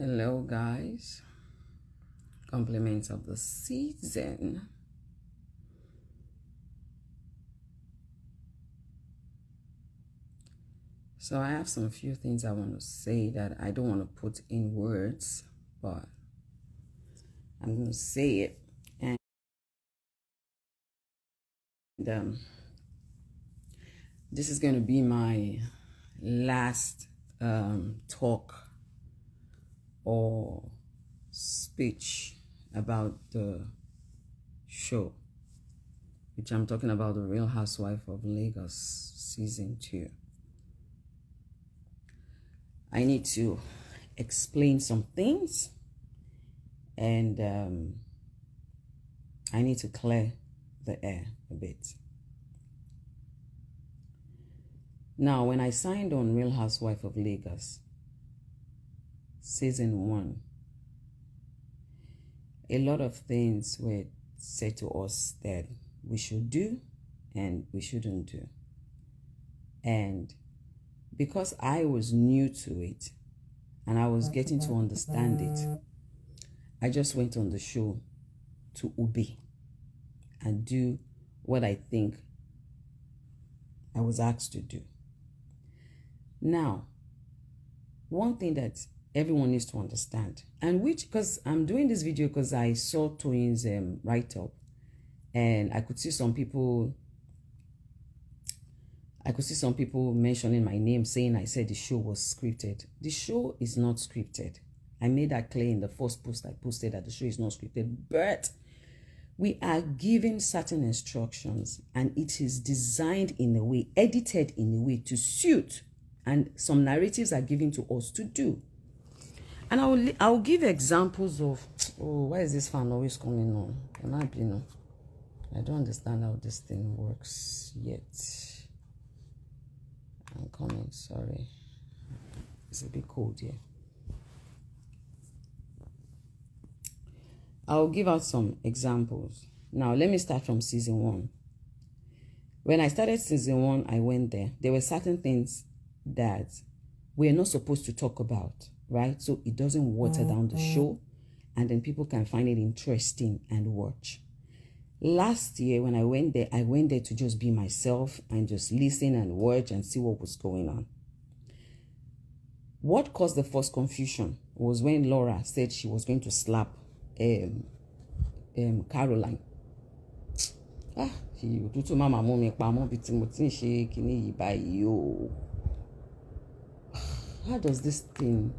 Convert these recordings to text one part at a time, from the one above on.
Hello guys, compliments of the season. So I have some few things I want to say that I don't want to put in words, but I'm going to say it. And this is going to be my last talk or speech about the show, which I'm talking about, The Real Housewife of Lagos Season 2. I need to explain some things, and I need to clear the air a bit. Now, when I signed on Real Housewife of Lagos Season 1, a lot of things were said to us that we should do and we shouldn't do. And because I was new to it and I was getting to understand it, I just went on the show to obey and do what I think I was asked to do. Now, one thing that everyone needs to understand, and which, because I'm doing this video because I saw Toyin's write-up, and I could see some people mentioning my name, saying I said the show was scripted. The show is not scripted. I made that clear in the first post I posted, that the show is not scripted, but we are given certain instructions, and it is designed in a way, edited in a way to suit, and some narratives are given to us to do. And I'll give examples of, why is this fan always coming on? I don't understand how this thing works yet. I'm coming, sorry. It's a bit cold here. I'll give out some examples. Now, let me start from season 1. When I started season 1, I went there. There were certain things that we're not supposed to talk about, right? So it doesn't water down the show, and then people can find it interesting and watch. Last year, when I went there to just be myself and just listen and watch and see what was going on. What caused the first confusion was when Laura said she was going to slap Caroline. How does this thing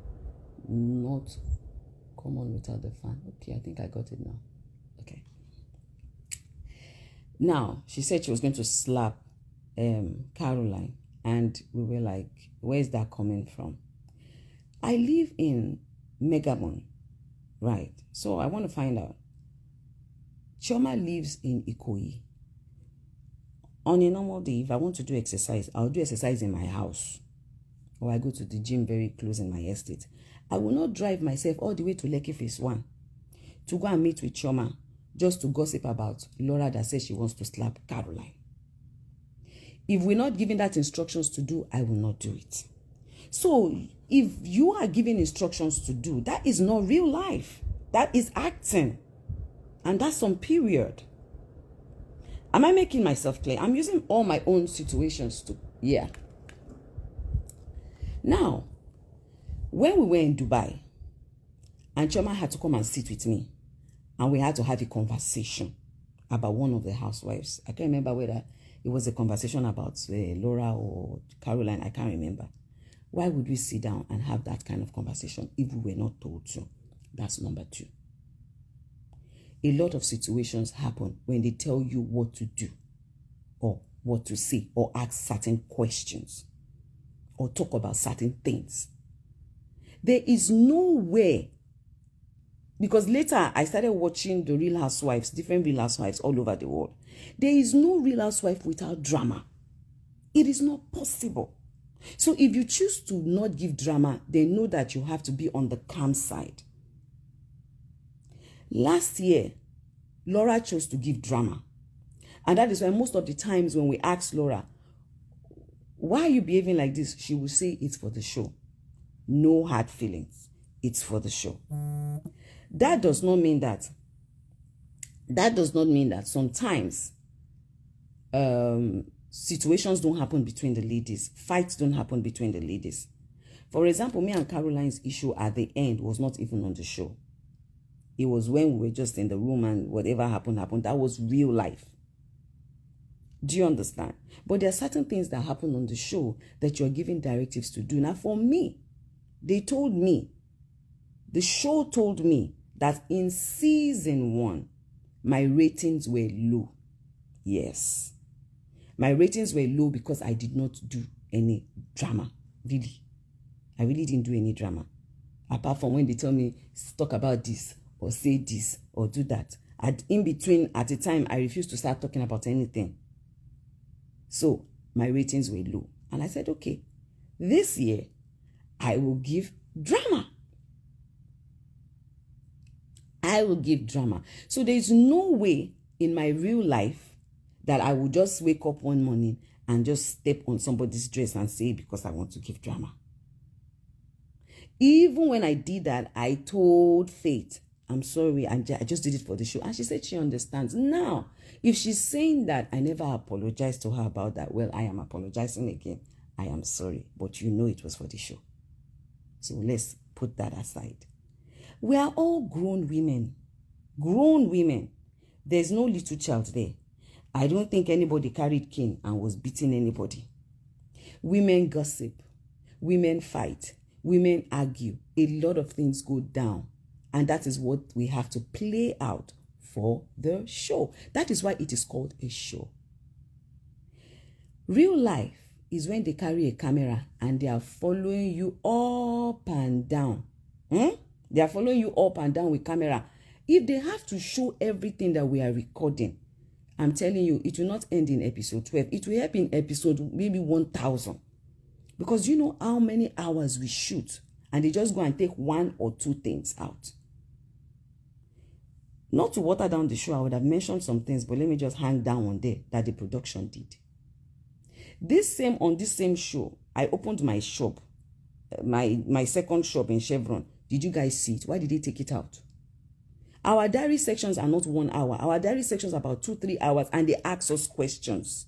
not come on without the fan? Okay, I think I got it now. Okay. Now, she said she was going to slap Caroline, and we were like, where's that coming from? I live in Megabon, right? So I want to find out. Chioma lives in Ikoyi. On a normal day, if I want to do exercise, I'll do exercise in my house, or I go to the gym very close in my estate. I will not drive myself all the way to Lekki Phase 1 to go and meet with Chioma just to gossip about Laura that says she wants to slap Caroline. If we're not given that instructions to do, I will not do it. So if you are giving instructions to do, that is not real life. That is acting. And that's some period. Am I making myself clear? I'm using all my own situations to, yeah. Now, when we were in Dubai, and Chioma had to come and sit with me, and we had to have a conversation about one of the housewives. I can't remember whether it was a conversation about Laura or Caroline. I can't remember. Why would we sit down and have that kind of conversation if we were not told to? That's number 2. A lot of situations happen when they tell you what to do, or what to say, or ask certain questions, or talk about certain things. There is no way, because later I started watching the Real Housewives, different Real Housewives all over the world. There is no Real Housewife without drama. It is not possible. So if you choose to not give drama, then know that you have to be on the calm side. Last year, Laura chose to give drama. And that is why most of the times when we ask Laura, why are you behaving like this? She will say it's for the show. No hard feelings. it's for the show. That does not mean that sometimes situations don't happen between the ladies. Fights don't happen between the ladies. For example, me and Caroline's issue at the end was not even on the show. It was when we were just in the room and whatever happened. That was real life. Do you understand? But there are certain things that happen on the show that you're giving directives to do. Now, for me, the show told me that in season 1, my ratings were low. Yes. My ratings were low because I did not do any drama. Really. I really didn't do any drama. Apart from when they tell me, talk about this, or say this, or do that. In between, at the time, I refused to start talking about anything. So, my ratings were low. And I said, okay, this year, I will give drama. I will give drama. So, there is no way in my real life that I will just wake up one morning and just step on somebody's dress and say, because I want to give drama. Even when I did that, I told Faith, I'm sorry, I just did it for the show. And she said she understands. Now, if she's saying that I never apologized to her about that, well, I am apologizing again. I am sorry, but you know it was for the show. So let's put that aside. We are all grown women. Grown women. There's no little child there. I don't think anybody carried cane and was beating anybody. Women gossip. Women fight. Women argue. A lot of things go down. And that is what we have to play out for the show. That is why it is called a show. Real life is when they carry a camera and they are following you up and down. They are following you up and down with camera. If they have to show everything that we are recording, I'm telling you, it will not end in episode 12. It will help in episode maybe 1000. Because you know how many hours we shoot and they just go and take 1 or 2 things out. Not to water down the show, I would have mentioned some things, but let me just hang down on there that the production did. On this same show, I opened my shop, my second shop in Chevron. Did you guys see it? Why did they take it out? Our diary sections are not 1 hour. Our diary sections are about 2-3 hours, and they ask us questions.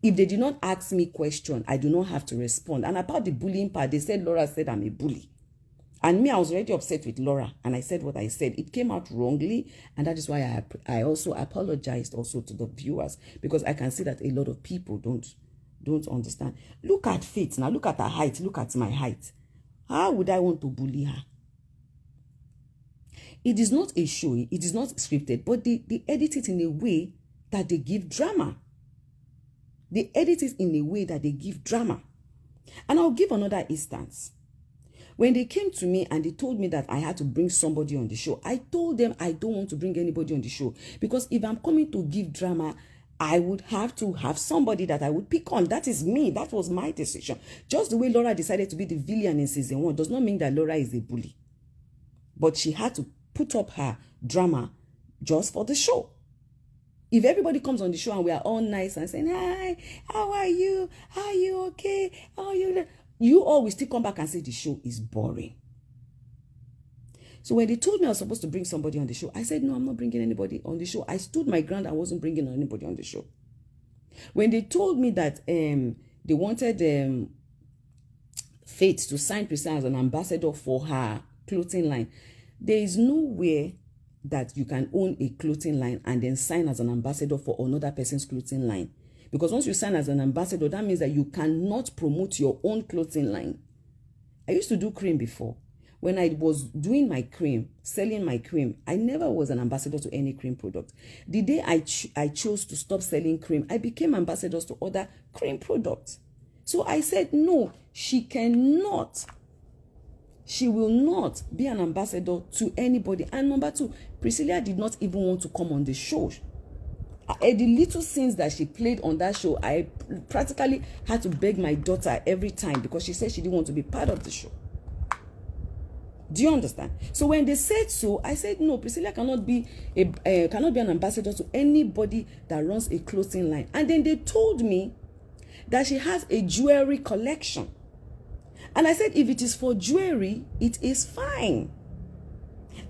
If they did not ask me question, I do not have to respond. And about the bullying part, they said Laura said I'm a bully. And me, I was already upset with Laura, and I said what I said. It came out wrongly, and that is why I also apologized also to the viewers, because I can see that a lot of people don't understand. Look at Faith now. Look at her height. Look at my height. How would I want to bully her? It is not a show. It is not scripted, but they edit it in a way that they give drama. They edit it in a way that they give drama. And I'll give another instance. When they came to me and they told me that I had to bring somebody on the show, I told them I don't want to bring anybody on the show. Because if I'm coming to give drama, I would have to have somebody that I would pick on. That is me. That was my decision. Just the way Laura decided to be the villain in season 1 does not mean that Laura is a bully. But she had to put up her drama just for the show. If everybody comes on the show and we are all nice and saying, hi, how are you? Are you okay? How are you? You always still come back and say the show is boring. So when they told me I was supposed to bring somebody on the show, I said, no, I'm not bringing anybody on the show. I stood my ground. I wasn't bringing anybody on the show. When they told me that they wanted Faith to sign Priscilla as an ambassador for her clothing line, there is nowhere that you can own a clothing line and then sign as an ambassador for another person's clothing line. Because once you sign as an ambassador, that means that you cannot promote your own clothing line. I used to do cream before. When I was doing my cream, selling my cream, I never was an ambassador to any cream product. The day I chose to stop selling cream, I became ambassadors to other cream products. So I said, no, she will not be an ambassador to anybody. And number 2, Priscilla did not even want to come on the show. The little scenes that she played on that show, I practically had to beg my daughter every time because she said she didn't want to be part of the show. Do you understand? So when they said so, I said, no, Priscilla cannot be an ambassador to anybody that runs a clothing line. And then they told me that she has a jewelry collection. And I said, if it is for jewelry, it is fine.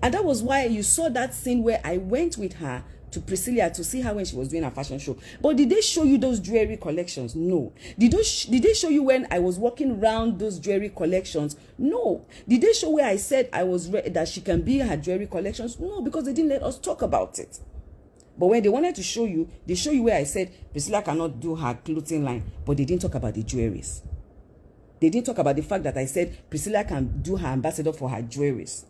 And that was why you saw that scene where I went with her to Priscilla to see her when she was doing her fashion show. But did they show you those jewelry collections? No. Did they show you when I was walking around those jewelry collections? No. Did they show where I said I was that she can be her jewelry collections? No, because they didn't let us talk about it. But when they wanted to show you, they show you where I said Priscilla cannot do her clothing line, but they didn't talk about the jewelries. They didn't talk about the fact that I said Priscilla can do her ambassador for her jewelries,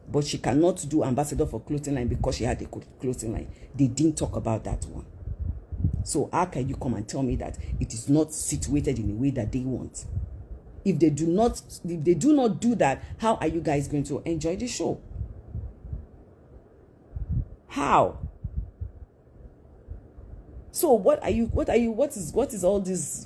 but she cannot do ambassador for clothing line because she had a clothing line. They didn't talk about that one. So how can you come and tell me that it is not situated in a way that they want? If they do not do that, how are you guys going to enjoy the show? How? So what is all this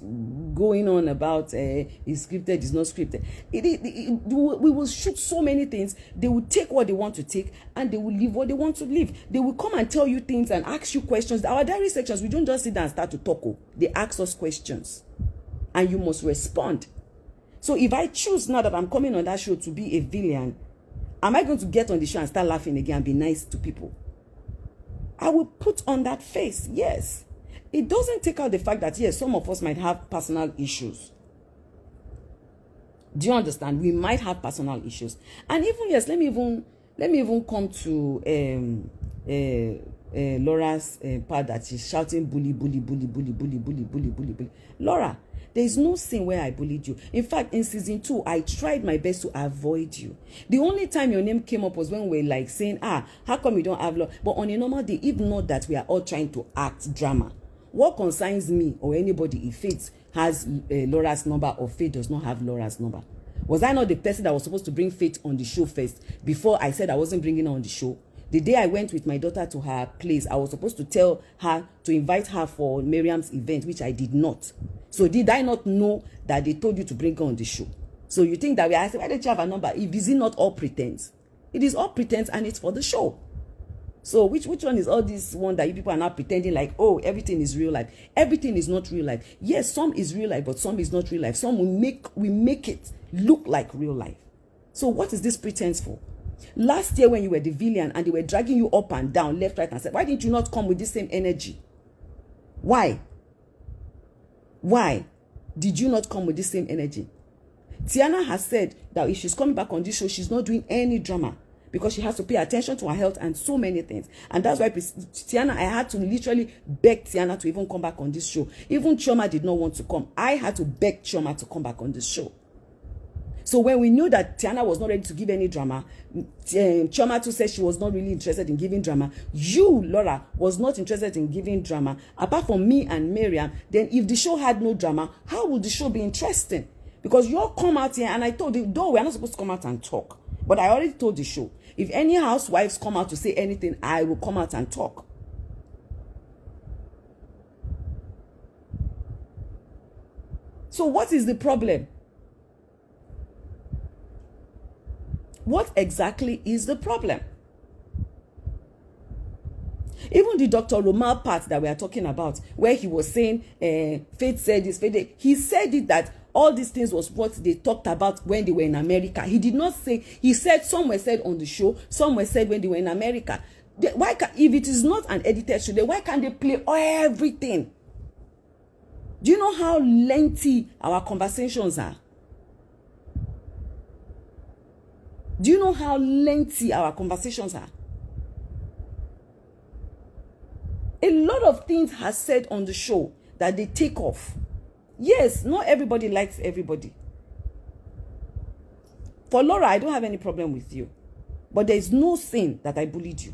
going on about is scripted, is not scripted? We will shoot so many things. They will take what they want to take and they will leave what they want to leave. They will come and tell you things and ask you questions. Our diary sections, we don't just sit down and start to talk. They ask us questions and you must respond. So if I choose now that I'm coming on that show to be a villain, am I going to get on the show and start laughing again and be nice to people? I will put on that face, yes. It doesn't take out the fact that, yes, some of us might have personal issues. Do you understand? We might have personal issues. And even, yes, let me even come to Laura's part that she's shouting bully. Laura, there is no scene where I bullied you. In fact, in season 2, I tried my best to avoid you. The only time your name came up was when we were like saying, how come you don't have love? But on a normal day, if not that we are all trying to act drama, what concerns me or anybody if Faith has Laura's number or Faith does not have Laura's number? Was I not the person that was supposed to bring Faith on the show first before I said I wasn't bringing her on the show? The day I went with my daughter to her place, I was supposed to tell her to invite her for Miriam's event, which I did not. So did I not know that they told you to bring her on the show? So you think that I said, why don't you have a number? Is it not all pretense? It is all pretense and it's for the show. So which one is all this one that you people are now pretending like, oh, everything is real life? Everything is not real life. Yes, some is real life, but some is not real life. Some we make it look like real life. So what is this pretense for? Last year when you were the villain and they were dragging you up and down, left, right, and center, why didn't you not come with this same energy? Why? Why did you not come with this same energy? Tiana has said that if she's coming back on this show, she's not doing any drama, because she has to pay attention to her health and so many things. And that's why Tiana, I had to literally beg Tiana to even come back on this show. Even Chioma did not want to come. I had to beg Chioma to come back on this show. So when we knew that Tiana was not ready to give any drama, Chioma too said she was not really interested in giving drama. You, Laura, was not interested in giving drama. Apart from me and Miriam, then if the show had no drama, how would the show be interesting? Because you all come out here, and I told you, though we are not supposed to come out and talk, but I already told the show, if any housewives come out to say anything, I will come out and talk. So what is the problem? What exactly is the problem? Even the Dr. Romal part that we are talking about, where he was saying, Faith said this, Faith, he said it that all these things was what they talked about when they were in America. He did not say, he said some were said on the show, some were said when they were in America. If it is not an edited show, then why can't they play everything? Do you know how lengthy our conversations are? Do you know how lengthy our conversations are? A lot of things are said on the show that they take off. Yes, not everybody likes everybody. For Laura, I don't have any problem with you. But there is no sin that I bullied you.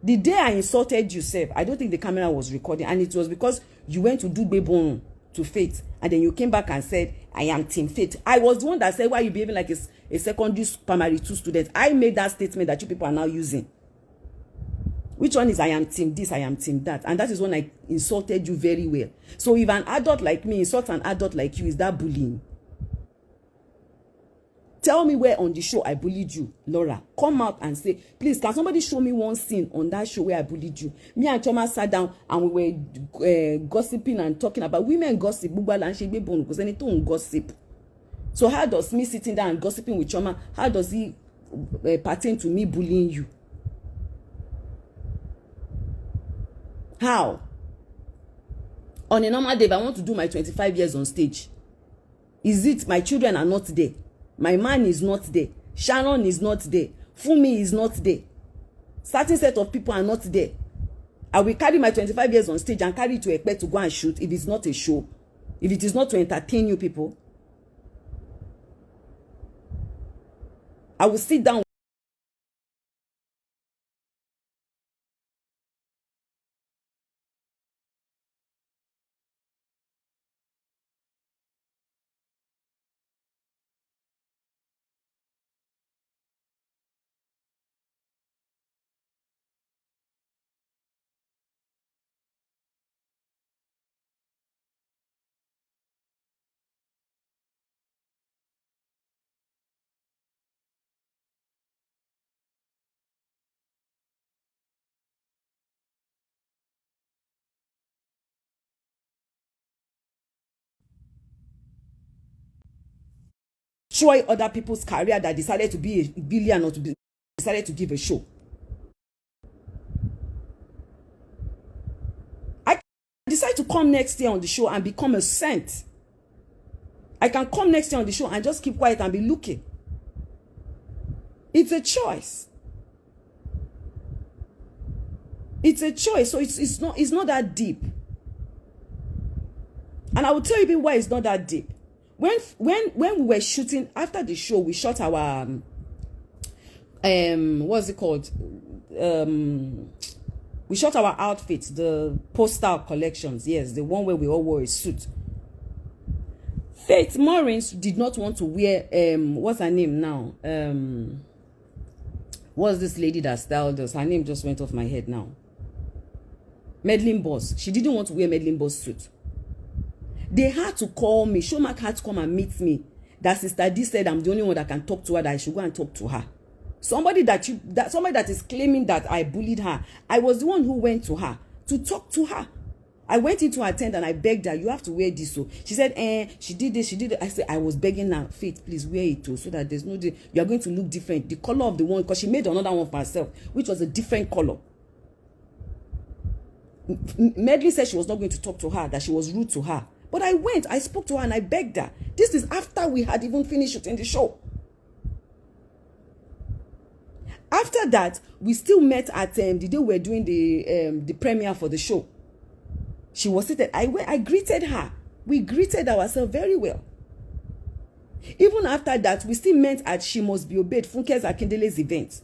The day I insulted you, Seth, I don't think the camera was recording. And it was because you went to do Bebon to Faith. And then you came back and said, I am Team Faith. I was the one that said, why are you behaving like a secondary primary 2 student? I made that statement that you people are now using. Which one is I am team this, I am team that? And that is when I insulted you very well. So if an adult like me insults an adult like you, is that bullying? Tell me where on the show I bullied you, Laura. Come out and say, please, can somebody show me one scene on that show where I bullied you? Me and Choma sat down and we were gossiping and talking about women gossip. Because anything gossip. So how does me sitting down and gossiping with Chioma, how does he pertain to me bullying you? How? On a normal day, if I want to do my 25 years on stage, is it my children are not there? My man is not there. Sharon is not there. Fumi is not there. Certain set of people are not there. I will carry my 25 years on stage and carry it to Ekpe to go and shoot if it's not a show. If it is not to entertain you people. I will sit down. Destroy other people's career that decided to be a billion or decided to give a show. I decide to come next year on the show and become a saint. I can come next year on the show and just keep quiet and be looking. It's a choice. It's a choice. So it's not that deep. And I will tell you why it's not that deep. When we were shooting after the show, we shot our what's it called? We shot our outfits, the postal collections. Yes, the one where we all wore a suit. Faith Morris did not want to wear what's her name now? What's this lady that styled us? Her name just went off my head now. Madeline Boss. She didn't want to wear Madeline Boss suit. They had to call me. Showmark had to come and meet me. That Sister D said I'm the only one that can talk to her, that I should go and talk to her. Somebody that is claiming that I bullied her. I was the one who went to her to talk to her. I went into her tent and I begged her, you have to wear this. So she said, she did this, she did it. I said, I was begging her, Faith, please wear it too, so that there's no, you are going to look different. The color of the one, because she made another one for herself, which was a different color. Medley said she was not going to talk to her, that she was rude to her. But I went, I spoke to her and I begged her. This is after we had even finished shooting the show. After that, we still met at the day we were doing the premiere for the show. She was seated. I greeted her. We greeted ourselves very well. Even after that, we still met at She Must Be Obeyed, Funke's Akindele's event.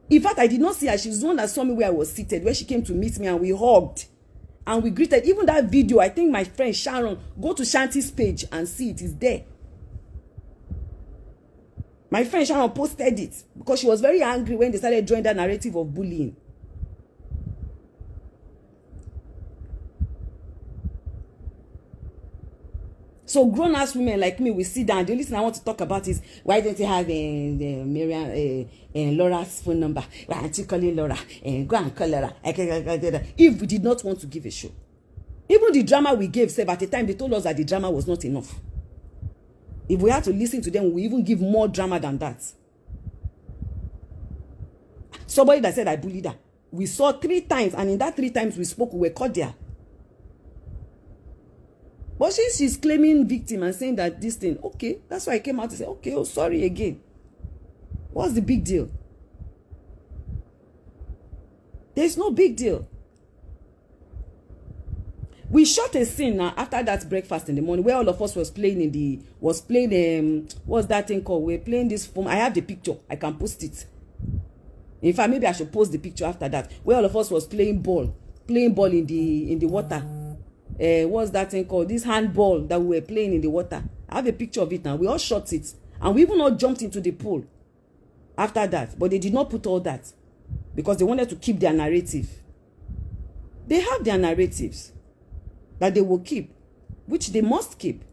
In fact, I did not see her. She was the one that saw me where I was seated, where she came to meet me and we hugged. And we greeted. Even that video, I think my friend Sharon, go to Shanti's page and see it is there. My friend Sharon posted it because she was very angry when they started drawing that narrative of bullying. So grown-ass women like me, we sit down. The only thing I want to talk about is, why don't you have Laura's phone number? Why aren't you calling Laura? Go and call Laura. If we did not want to give a show. Even the drama we gave, say, at the time, they told us that the drama was not enough. If we had to listen to them, we even give more drama than that. Somebody that said I bullied her. We saw 3 times, and in that 3 times we spoke, we were cordial. But since she's claiming victim and saying that this thing, okay, that's why I came out to say, okay, oh, sorry again. What's the big deal? There's no big deal. We shot a scene now after that breakfast in the morning where all of us was playing what's that thing called? We're playing this film. I have the picture. I can post it. In fact, maybe I should post the picture after that. Where all of us was playing ball in the water. What's that thing called? This handball that we were playing in the water. I have a picture of it now. We all shot it. And we even all jumped into the pool after that. But they did not put all that because they wanted to keep their narrative. They have their narratives that they will keep, which they must keep.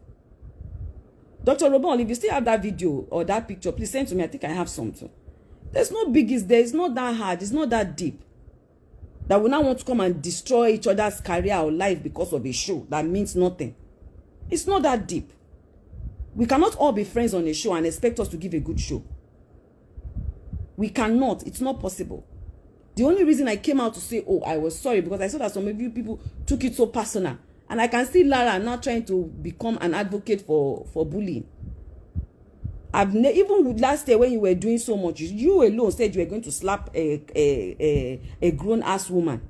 Dr. Robon, if you still have that video or that picture, please send to me. I think I have something. There's no biggies there. It's not that hard. It's not that deep. That we now want to come and destroy each other's career or life because of a show that means nothing. It's not that deep. We cannot all be friends on a show and expect us to give a good show. We cannot. It's not possible. The only reason I came out to say, oh, I was sorry, because I saw that some of you people took it so personal. And I can see Lara not trying to become an advocate for bullying. Even last year when you were doing so much, you alone said you were going to slap a grown-ass woman.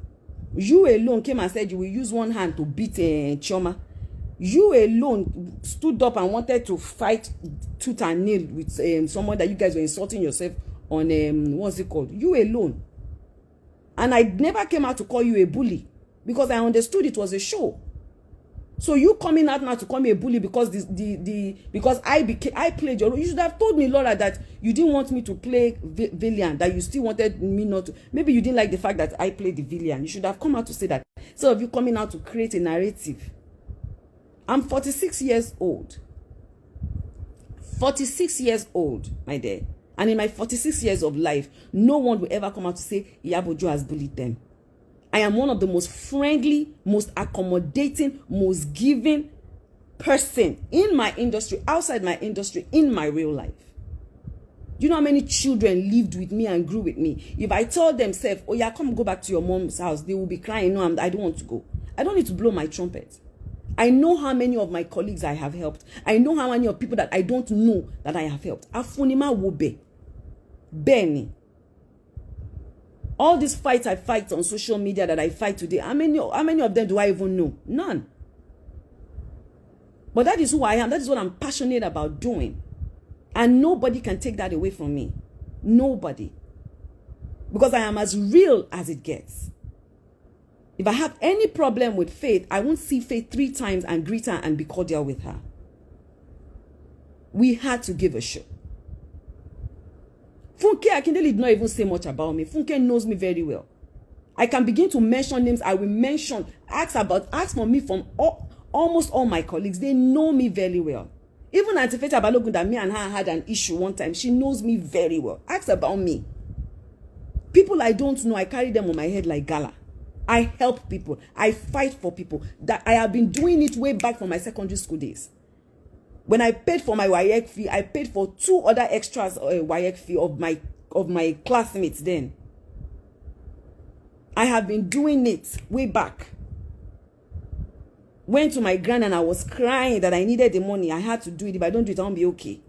You alone came and said you will use one hand to beat Chioma. You alone stood up and wanted to fight tooth and nail with someone that you guys were insulting yourself on, what's it called? You alone. And I never came out to call you a bully because I understood it was a show. So you coming out now to call me a bully because because I played your role. You should have told me, Laura, that you didn't want me to play villain, that you still wanted me not to. Maybe you didn't like the fact that I played the villain. You should have come out to say that. So of you coming out to create a narrative. I'm 46 years old. 46 years old, my dear. And in my 46 years of life, no one will ever come out to say Iyabo Ojo has bullied them. I am one of the most friendly, most accommodating, most giving person in my industry, outside my industry, in my real life. Do you know how many children lived with me and grew with me? If I told them, oh yeah, come go back to your mom's house, they will be crying, no, I don't want to go. I don't need to blow my trumpet. I know how many of my colleagues I have helped. I know how many of people that I don't know that I have helped. Afunima Wobe. Benny. All these fights I fight on social media that I fight today, how many of them do I even know? None. But that is who I am. That is what I'm passionate about doing. And nobody can take that away from me. Nobody. Because I am as real as it gets. If I have any problem with Faith, I won't see Faith 3 times and greet her and be cordial with her. We had to give a show. Funke Akindele did not even say much about me. Funke knows me very well. I can begin to mention names. I will mention, ask for me from almost all my colleagues. They know me very well. Even Auntie Faith Balogun, that me and her had an issue one time, she knows me very well. Ask about me. People I don't know, I carry them on my head like gala. I help people. I fight for people. That I have been doing it way back from my secondary school days. When I paid for my WAEC fee, I paid for 2 other extras WAEC fee of my classmates then. I have been doing it way back. Went to my grand and I was crying that I needed the money. I had to do it. If I don't do it, I won't be okay.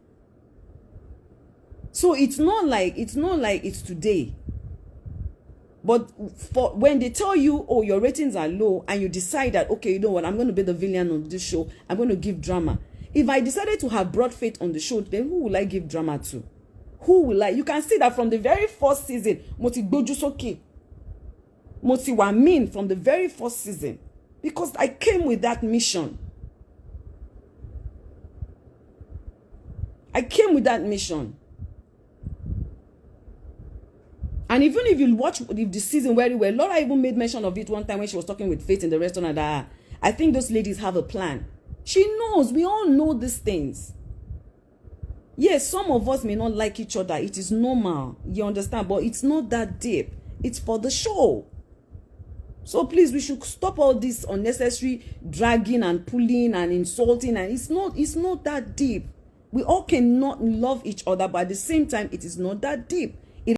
So it's not like it's today. But for when they tell you, oh, your ratings are low, and you decide that, okay, you know what, I'm going to be the villain on this show. I'm going to give drama. If I decided to have brought Faith on the show, then who will I give drama to? Who will I? You can see that from the very first season, Moti Gbojusoke, Moti Wamin from the very first season, because I came with that mission. I came with that mission. And even if you watch the season very well, Laura even made mention of it one time when she was talking with Faith in the restaurant that I think those ladies have a plan. She knows. We all know these things. Yes, some of us may not like each other. It is normal. You understand? But it's not that deep. It's for the show. So please, we should stop all this unnecessary dragging and pulling and insulting. And it's not that deep. We all cannot love each other, but at the same time, it is not that deep.